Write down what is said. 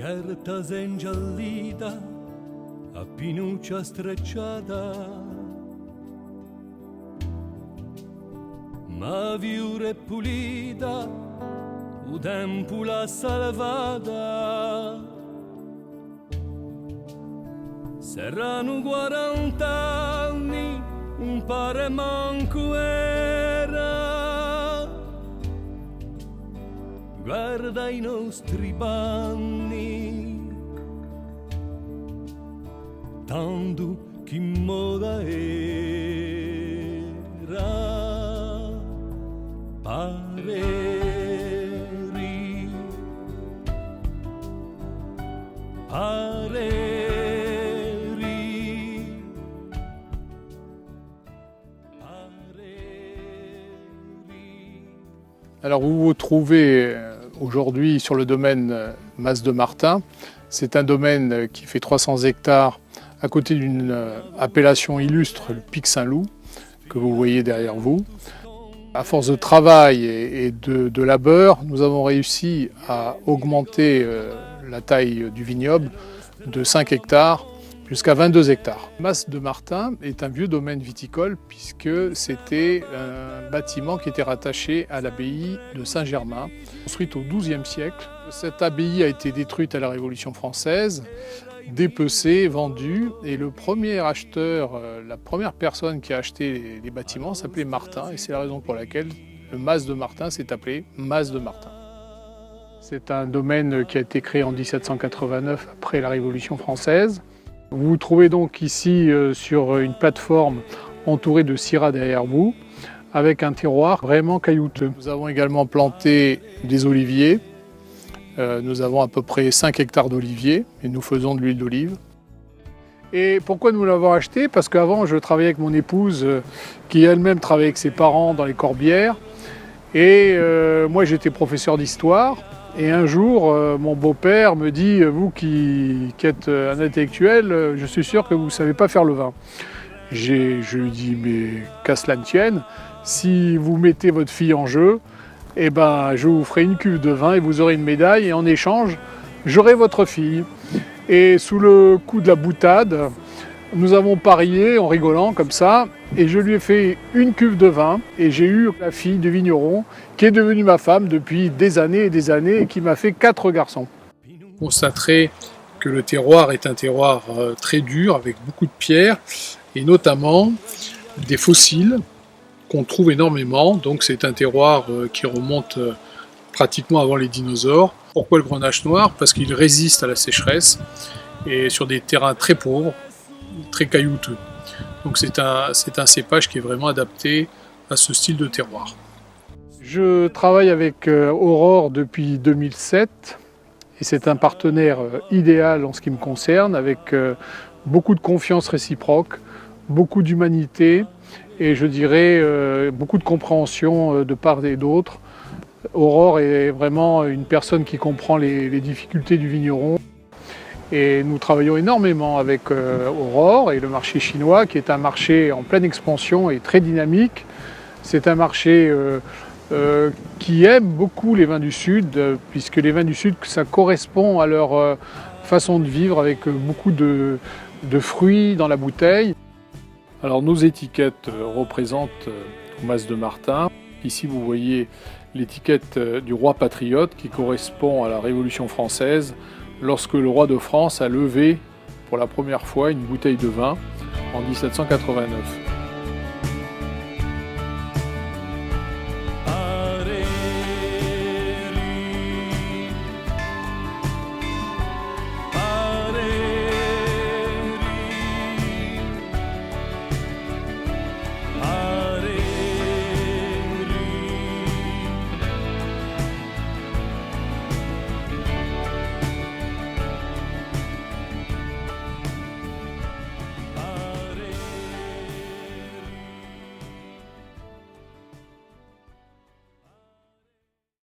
Gherta ingiallita a pinuccia strecciata, ma viure pulita o tempo l'ha salvata. Serrano 40 anni, un pare manco era. Guarda i nostri panni, tanto chi moda era. Pareri, pareri. Alors vous vous trouvez aujourd'hui sur le domaine Mas de Martin. C'est un domaine qui fait 300 hectares à côté d'une appellation illustre, le Pic Saint-Loup, que vous voyez derrière vous. À force de travail et de labeur, nous avons réussi à augmenter la taille du vignoble de 5 hectares jusqu'à 22 hectares. Mas de Martin est un vieux domaine viticole puisque c'était un bâtiment qui était rattaché à l'abbaye de Saint-Germain, construite au XIIe siècle. Cette abbaye a été détruite à la Révolution française, dépecée, vendue, et le premier acheteur, la première personne qui a acheté les bâtiments s'appelait Martin, et c'est la raison pour laquelle le Mas de Martin s'est appelé Mas de Martin. C'est un domaine qui a été créé en 1789 après la Révolution française. Vous vous trouvez donc ici sur une plateforme entourée de syrah derrière vous, avec un terroir vraiment caillouteux. Nous avons également planté des oliviers. Nous avons à peu près 5 hectares d'oliviers et nous faisons de l'huile d'olive. Et pourquoi nous l'avons acheté? Parce qu'avant, je travaillais avec mon épouse qui elle-même travaillait avec ses parents dans les Corbières. Et moi, j'étais professeur d'histoire. Et un jour, mon beau-père me dit « Vous qui êtes un intellectuel, je suis sûr que vous ne savez pas faire le vin. » Je lui dis « Mais qu'à cela ne tienne, si vous mettez votre fille en jeu, eh ben, je vous ferai une cuve de vin et vous aurez une médaille. Et en échange, j'aurai votre fille. » Et sous le coup de la boutade, nous avons parié en rigolant comme ça. Et je lui ai fait une cuve de vin et j'ai eu la fille du vigneron qui est devenue ma femme depuis des années et des années et qui m'a fait 4 garçons. Vous constaterez que le terroir est un terroir très dur avec beaucoup de pierres et notamment des fossiles qu'on trouve énormément. Donc c'est un terroir qui remonte pratiquement avant les dinosaures. Pourquoi le grenache noir? Parce qu'il résiste à la sécheresse et sur des terrains très pauvres, très caillouteux. Donc c'est un cépage qui est vraiment adapté à ce style de terroir. Je travaille avec Aurore depuis 2007 et c'est un partenaire idéal en ce qui me concerne, avec beaucoup de confiance réciproque, beaucoup d'humanité et je dirais beaucoup de compréhension de part et d'autre. Aurore est vraiment une personne qui comprend les difficultés du vigneron. Et nous travaillons énormément avec Aurore et le marché chinois, qui est un marché en pleine expansion et très dynamique. C'est un marché qui aime beaucoup les vins du Sud, puisque les vins du Sud, ça correspond à leur façon de vivre avec beaucoup de fruits dans la bouteille. Alors nos étiquettes représentent Mas de Martin. Ici vous voyez l'étiquette du roi patriote qui correspond à la Révolution française, lorsque le roi de France a levé pour la première fois une bouteille de vin en 1789.